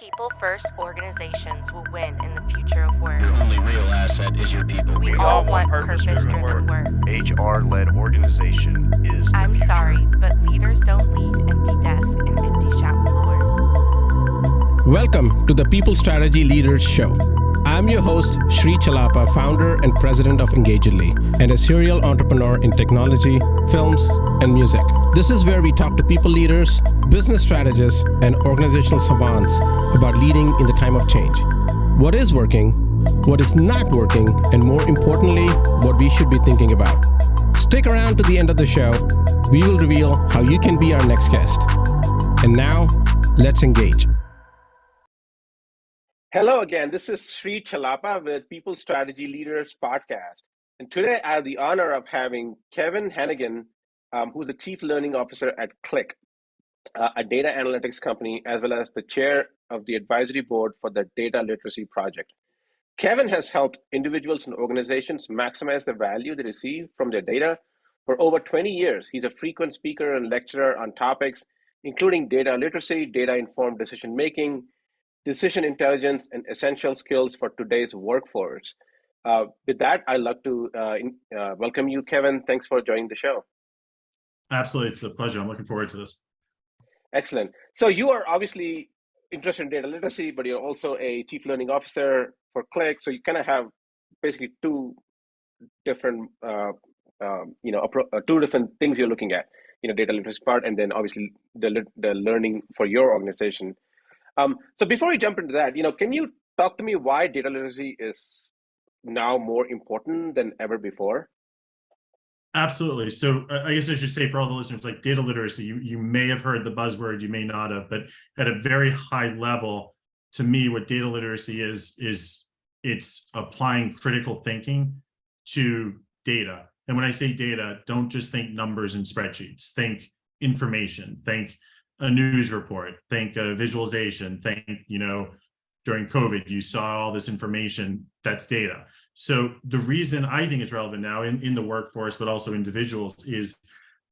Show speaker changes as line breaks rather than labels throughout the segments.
People-first organizations will win in the future of work.
Your only real asset is your people.
We all want purpose-driven work.
HR-led organization is the
I'm
future.
sorry, but leaders don't lead empty desks and empty shop floors.
Welcome to the People Strategy Leaders Show. I'm your host, Sri Chellappa, founder and president of Engagedly, and a serial entrepreneur in technology, films, and music. This is where we talk to people leaders, business strategists, and organizational savants about leading in the time of change. What is working, what is not working, and more importantly, what we should be thinking about. Stick around to the end of the show. We will reveal how you can be our next guest. And now, let's engage. Hello again. This is Sri Chellappa with People Strategy Leaders Podcast. And today I have the honor of having Kevin Hanegan, who's the Chief Learning Officer at Qlik, a data analytics company, as well as the chair of the advisory board for the Data Literacy Project. Kevin has helped individuals and organizations maximize the value they receive from their data for over 20 years. He's a frequent speaker and lecturer on topics including data literacy, data-informed decision-making, decision intelligence, and essential skills for today's workforce. With that, I'd like to welcome you, Kevin. Thanks for joining the show.
Absolutely. It's a pleasure. I'm looking forward to this.
Excellent. So you are obviously interested in data literacy, but you're also a chief learning officer for Qlik. So you kind of have basically two different, two different things you're looking at, data literacy part, and then obviously the learning for your organization. So before we jump into that, can you talk to me why data literacy is now more important than ever before?
Absolutely. So I guess I should say for all the listeners, like data literacy, you may have heard the buzzword, you may not have, but at a very high level, to me, what data literacy is it's applying critical thinking to data. And when I say data, don't just think numbers and spreadsheets, think information, think a news report, think a visualization, think, during COVID, you saw all this information, that's data. So the reason I think it's relevant now in the workforce, but also individuals, is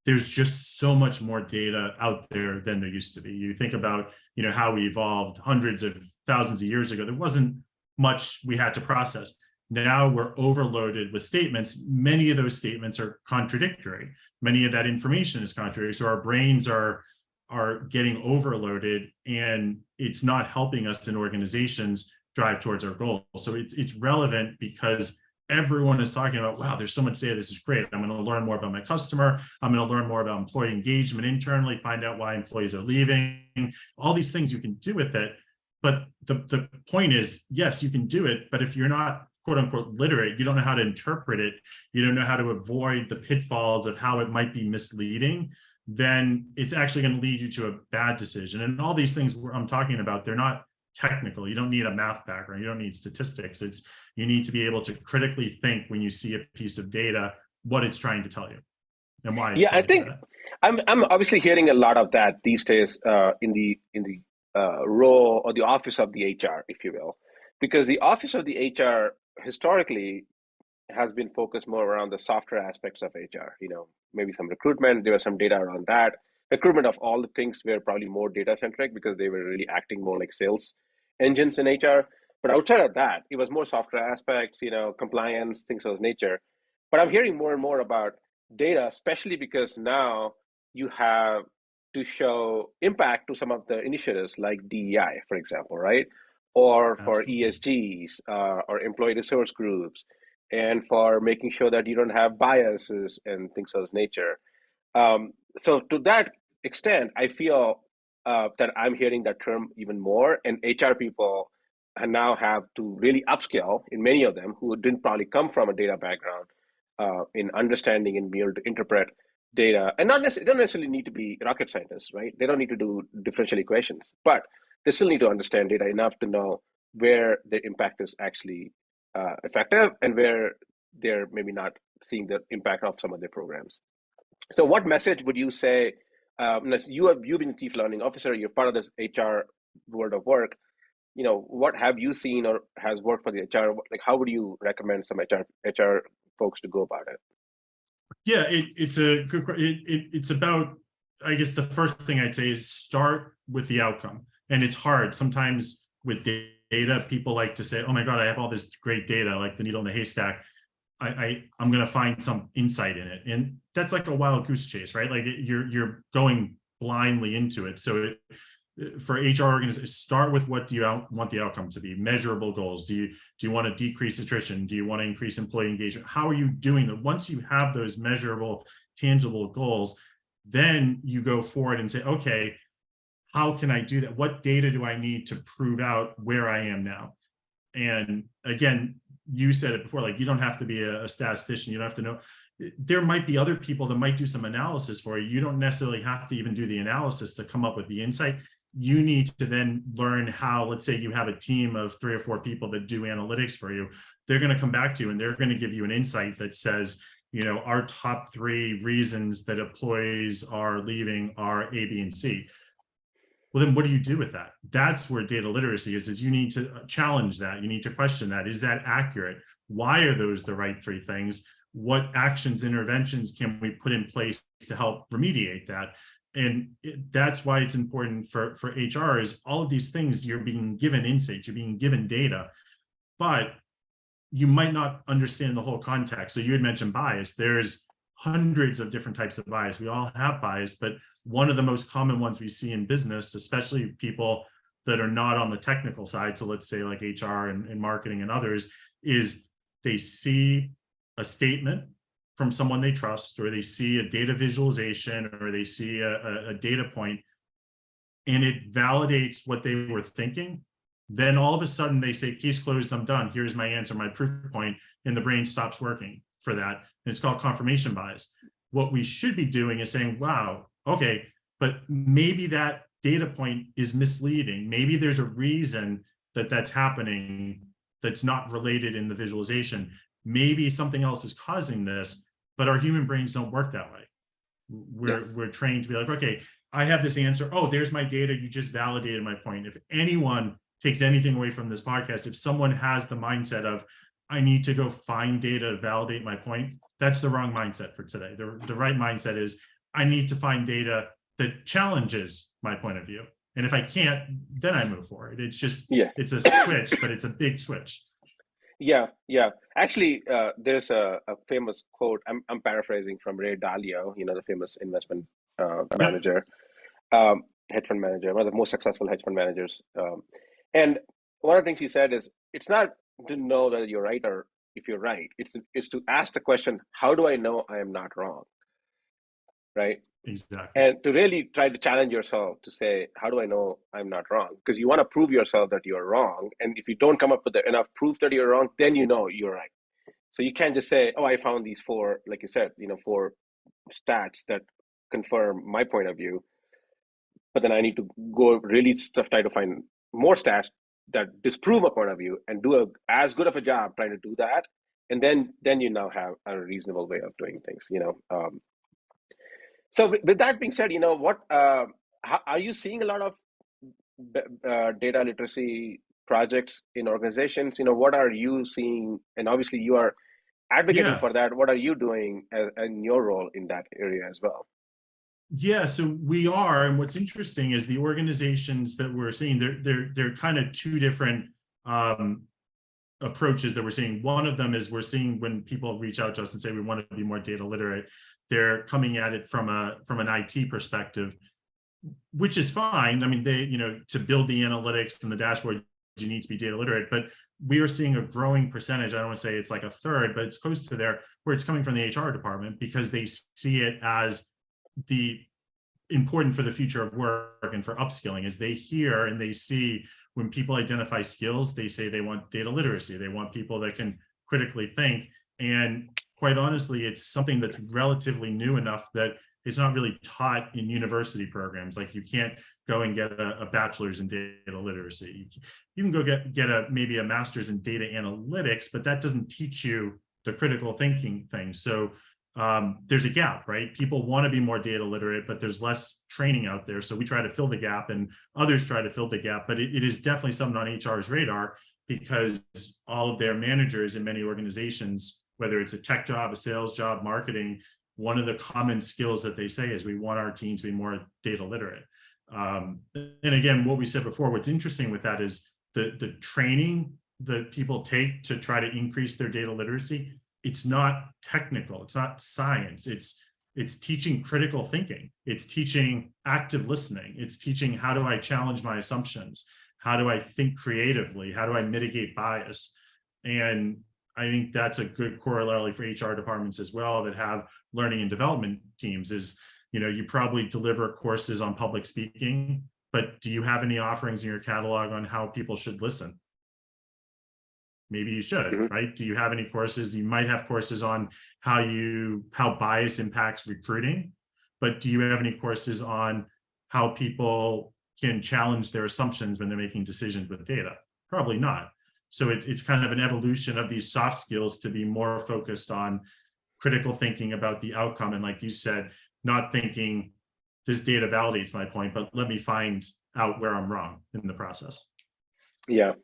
there's just so much more data out there than there used to be. You think about, how we evolved hundreds of thousands of years ago, there wasn't much we had to process. Now we're overloaded with statements. Many of those statements are contradictory. Many of that information is contradictory. So our brains are getting overloaded, and it's not helping us in organizations drive towards our goals. So it's relevant because everyone is talking about, wow, there's so much data, this is great. I'm going to learn more about my customer. I'm going to learn more about employee engagement internally, find out why employees are leaving, all these things you can do with it. But the point is, yes, you can do it, but if you're not quote unquote literate, you don't know how to interpret it, you don't know how to avoid the pitfalls of how it might be misleading, then it's actually going to lead you to a bad decision. And all these things I'm talking about, they're not technical. You don't need a math background. You don't need statistics. You need to be able to critically think when you see a piece of data, what it's trying to tell you and why.
Yeah, I think I'm obviously hearing a lot of that these days in the role or the office of the HR, if you will, because the office of the HR historically has been focused more around the software aspects of HR, maybe some recruitment, there was some data around that. Recruitment of all the things were probably more data centric because they were really acting more like sales engines in HR. But outside of that, it was more software aspects, compliance, things of this nature. But I'm hearing more and more about data, especially because now you have to show impact to some of the initiatives like DEI, for example, right? Or for ESGs or employee resource groups, and for making sure that you don't have biases and things of this nature. So to that extent, I feel that I'm hearing that term even more, and HR people now have to really upskill in many of them who didn't probably come from a data background in understanding and be able to interpret data. And don't necessarily need to be rocket scientists, right? They don't need to do differential equations, but they still need to understand data enough to know where the impact is actually effective and where they're maybe not seeing the impact of some of their programs. So what message would you say, you've been chief learning officer, you're part of this HR world of work, what have you seen or has worked for the HR? Like, how would you recommend some HR folks to go about it?
Yeah, it's a good question. It's about, I guess the first thing I'd say is start with the outcome. And it's hard sometimes with data. People like to say, oh my God, I have all this great data, like the needle in the haystack. I'm going to find some insight in it. And that's like a wild goose chase, right? Like you're going blindly into it. So for HR organizations, start with what do you want the outcome to be? Measurable goals. Do you want to decrease attrition? Do you want to increase employee engagement? How are you doing that? Once you have those measurable, tangible goals, then you go forward and say, okay, how can I do that? What data do I need to prove out where I am now? And again, you said it before, like you don't have to be a statistician. You don't have to know. There might be other people that might do some analysis for you. You don't necessarily have to even do the analysis to come up with the insight. You need to then learn how, let's say you have a team of 3 or 4 people that do analytics for you. They're going to come back to you and they're going to give you an insight that says, our top 3 reasons that employees are leaving are A, B, and C. Well, then what do you do with that? That's where data literacy is you need to challenge that. You need to question that. Is that accurate? Why are those the right 3 things? What actions, interventions can we put in place to help remediate that? And that's why it's important for HR is all of these things, you're being given insight, you're being given data, but you might not understand the whole context. So you had mentioned bias. There's hundreds of different types of bias. We all have bias, but one of the most common ones we see in business, especially people that are not on the technical side, so let's say like HR and marketing and others, is they see a statement from someone they trust, or they see a data visualization, or they see a data point, and it validates what they were thinking. Then all of a sudden they say, case closed, I'm done. Here's my answer, my proof point, and the brain stops working for that. And it's called confirmation bias. What we should be doing is saying, wow, okay, but maybe that data point is misleading. Maybe there's a reason that that's happening that's not related in the visualization. Maybe something else is causing this, but our human brains don't work that way. We're trained to be like, okay, I have this answer. Oh, there's my data. You just validated my point. If anyone takes anything away from this podcast, if someone has the mindset of, I need to go find data to validate my point, that's the wrong mindset for today. The right mindset is, I need to find data that challenges my point of view. And if I can't, then I move forward. It's just, it's a switch, but it's a big switch.
Yeah. Actually, there's a famous quote, I'm paraphrasing, from Ray Dalio, the famous investment manager, hedge fund manager, one of the most successful hedge fund managers. And one of the things he said is, it's not to know that you're right or if you're right. It's to ask the question, how do I know I am not wrong? Right?
Exactly.
And to really try to challenge yourself to say, how do I know I'm not wrong? Because you want to prove yourself that you're wrong. And if you don't come up with enough proof that you're wrong, then you know you're right. So you can't just say, oh, I found these 4, like you said, 4 stats that confirm my point of view. But then I need to go really try to find more stats that disprove my point of view and do as good of a job trying to do that. And then you now have a reasonable way of doing things, So with that being said, how are you seeing a lot of data literacy projects in organizations? What are you seeing? And obviously you are advocating for that. What are you doing in your role in that area as well?
Yeah, so we are, and what's interesting is the organizations that we're seeing, they're kind of 2 different approaches that we're seeing. One of them is we're seeing when people reach out to us and say we want to be more data literate, they're coming at it from an IT perspective, which is fine. I mean, to build the analytics and the dashboard, you need to be data literate, but we are seeing a growing percentage. I don't want to say it's like a third, but it's close to there, where it's coming from the HR department because they see it as the important for the future of work and for upskilling. As they hear and they see when people identify skills, they say they want data literacy. They want people that can critically think. And quite honestly, it's something that's relatively new enough that it's not really taught in university programs. Like you can't go and get a bachelor's in data literacy. You can go get maybe a master's in data analytics, but that doesn't teach you the critical thinking thing. So there's a gap, right? People want to be more data literate, but there's less training out there. So we try to fill the gap and others try to fill the gap, but it is definitely something on HR's radar because all of their managers in many organizations, whether it's a tech job, a sales job, marketing, one of the common skills that they say is we want our team to be more data literate. And again, what we said before, what's interesting with that is the training that people take to try to increase their data literacy. It's not technical, it's not science, it's teaching critical thinking, it's teaching active listening, it's teaching how do I challenge my assumptions, how do I think creatively, how do I mitigate bias. And I think that's a good corollary for HR departments as well that have learning and development teams is, you probably deliver courses on public speaking, but do you have any offerings in your catalog on how people should listen? Maybe you should, right? Do you have any courses? You might have courses on how bias impacts recruiting, but do you have any courses on how people can challenge their assumptions when they're making decisions with data? Probably not. So it's kind of an evolution of these soft skills to be more focused on critical thinking about the outcome. And like you said, not thinking this data validates my point, but let me find out where I'm wrong in the process.
Yeah.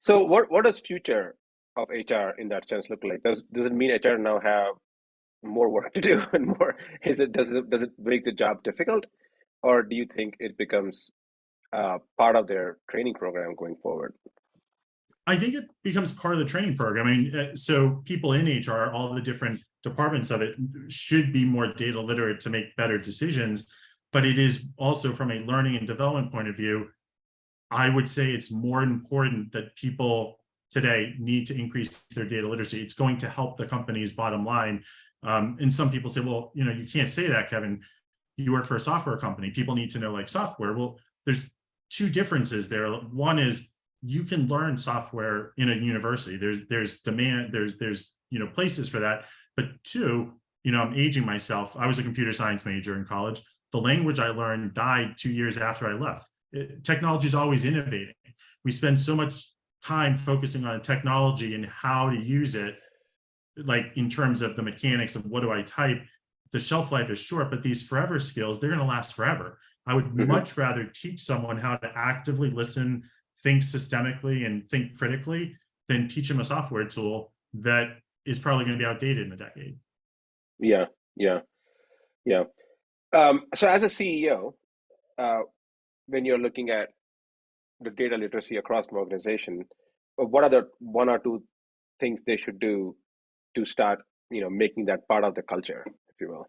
So what does future of HR in that sense look like? Does it mean HR now have more work to do and more? Does it make the job difficult, or do you think it becomes part of their training program going forward?
I think it becomes part of the training program. I mean, so people in HR, all the different departments of it, should be more data literate to make better decisions. But it is also, from a learning and development point of view, I would say it's more important that people today need to increase their data literacy. It's going to help the company's bottom line. And some people say, well, you can't say that, Kevin. You work for a software company. People need to know like software. Well, there's two differences there. One is you can learn software in a university. There's demand. There's places for that. But two, I'm aging myself. I was a computer science major in college. The language I learned died 2 years after I left. Technology is always innovating. We spend so much time focusing on technology and how to use it, like in terms of the mechanics of what do I type. The shelf life is short, but these forever skills, they're going to last forever. I would much rather teach someone how to actively listen, think systemically, and think critically than teach them a software tool that is probably going to be outdated in a decade.
Yeah. So as a CEO, when you're looking at the data literacy across the organization, what are the one or two things they should do to start, making that part of the culture, if you will?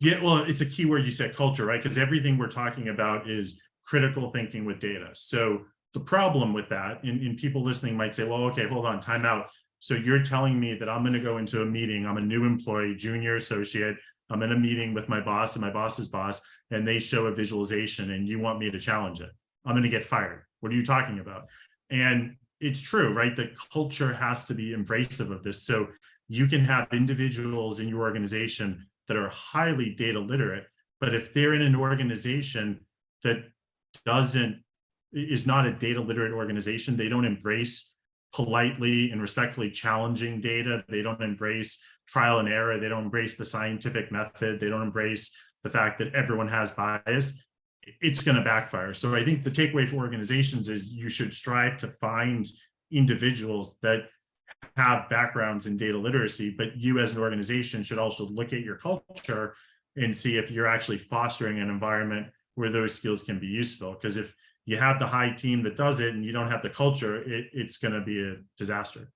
Yeah, well, it's a key word you said, culture, right? Because everything we're talking about is critical thinking with data. So the problem with that, and people listening might say, well, okay, hold on, time out. So you're telling me that I'm going to go into a meeting, I'm a new employee, junior associate, I'm in a meeting with my boss and my boss's boss, and they show a visualization and you want me to challenge it. I'm going to get fired. What are you talking about? And it's true, right? The culture has to be embracive of this. So you can have individuals in your organization that are highly data literate, but if they're in an organization that is not a data literate organization, they don't embrace politely and respectfully challenging data, they don't embrace trial and error, they don't embrace the scientific method, they don't embrace the fact that everyone has bias, it's going to backfire. So I think the takeaway for organizations is you should strive to find individuals that have backgrounds in data literacy, but you as an organization should also look at your culture and see if you're actually fostering an environment where those skills can be useful. Because if you have the high team that does it and you don't have the culture, it's going to be a disaster.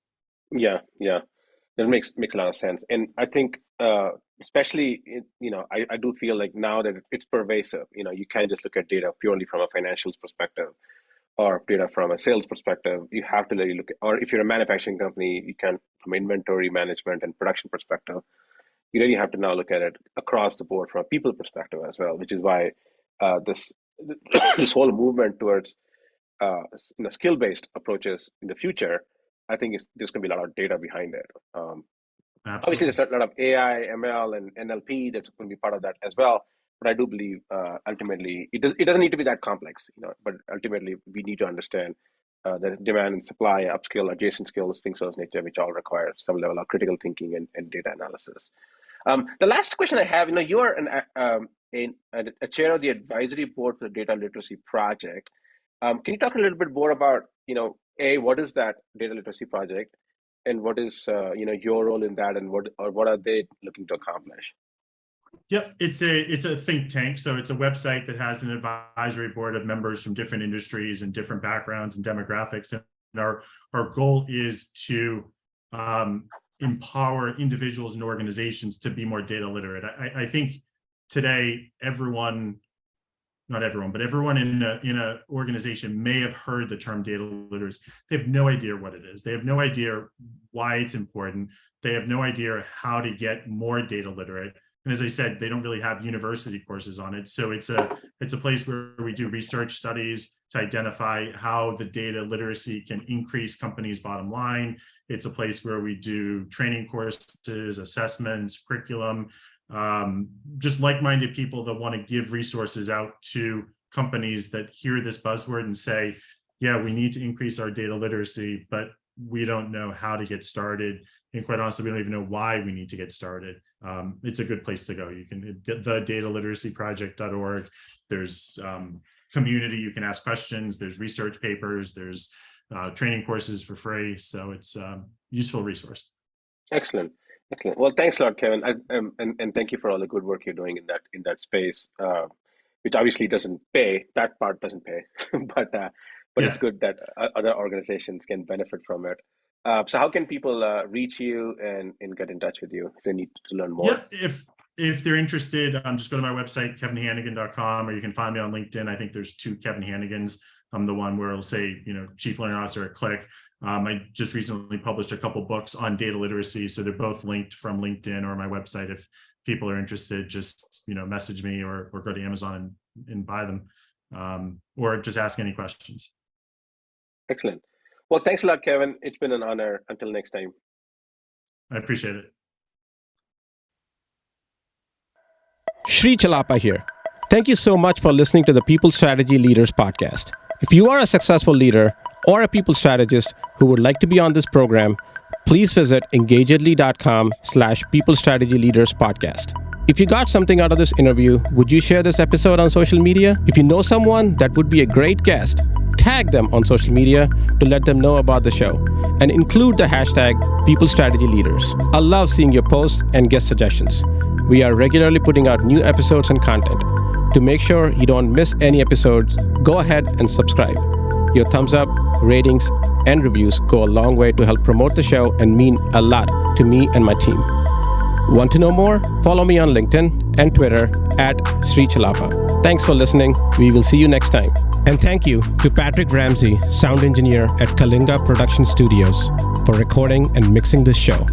Yeah, that makes a lot of sense. And I think especially, I do feel like now that it's pervasive. You can't just look at data purely from a financials perspective or data from a sales perspective. You have to really look at, or if you're a manufacturing company, you can from inventory management and production perspective. You really have to now look at it across the board from a people perspective as well, which is why this whole movement towards skill-based approaches in the future, I think there's going to be a lot of data behind it. Obviously, there's a lot of AI, ML, and NLP that's going to be part of that as well. But I do believe ultimately it doesn't need to be that complex, But ultimately, we need to understand the demand and supply, upskill, adjacent skills, things of this nature, which all require some level of critical thinking and data analysis. The last question I have, you are a chair of the advisory board for the Data Literacy Project. Can you talk a little bit more about, what is that Data Literacy Project, and what is your role in that, and what are they looking to accomplish?
Yep, it's a think tank. So it's a website that has an advisory board of members from different industries and different backgrounds and demographics. And our goal is to empower individuals and organizations to be more data literate. I think today not everyone, but everyone in a organization may have heard the term data literacy. They have no idea what it is. They have no idea why it's important. They have no idea how to get more data literate. And as I said, they don't really have university courses on it. So it's a place where we do research studies to identify how the data literacy can increase companies' bottom line. It's a place where we do training courses, assessments, curriculum, just like-minded people that want to give resources out to companies that hear this buzzword and say, yeah, we need to increase our data literacy, but we don't know how to get started. And quite honestly, we don't even know why we need to get started. It's a good place to go. You can get the dataliteracyproject.org. There's community, you can ask questions. There's research papers. There's training courses for free. So it's a useful resource.
Excellent. Excellent. Well, thanks a lot, Kevin. And thank you for all the good work you're doing in that space, which obviously doesn't pay. That part doesn't pay, but
Yeah.
it's good that other organizations can benefit from it. So how can people reach you and get in touch with you if they need to learn more?
Yeah, if they're interested, just go to my website, kevinhanegan.com, or you can find me on LinkedIn. I think there's 2 Kevin Hanegans. I'm the one where it'll say, Chief Learning Officer at Qlik. I just recently published a couple books on data literacy, so they're both linked from LinkedIn or my website. If people are interested, just message me or go to Amazon and buy them, or just ask any questions.
Excellent. Well, thanks a lot, Kevin. It's been an honor. Until next time.
I appreciate it.
Sri Chellappa here. Thank you so much for listening to the People Strategy Leaders podcast. If you are a successful leader or a people strategist who would like to be on this program, please visit engagedly.com/People Strategy Leaders podcast. If you got something out of this interview, would you share this episode on social media? If you know someone that would be a great guest, tag them on social media to let them know about the show and include the hashtag People Strategy Leaders. I love seeing your posts and guest suggestions. We are regularly putting out new episodes and content. To make sure you don't miss any episodes, go ahead and subscribe. Your thumbs up, ratings, and reviews go a long way to help promote the show and mean a lot to me and my team. Want to know more? Follow me on LinkedIn and Twitter @Sri Chellappa. Thanks for listening. We will see you next time. And thank you to Patrick Ramsey, sound engineer at Kalinga Production Studios, for recording and mixing this show.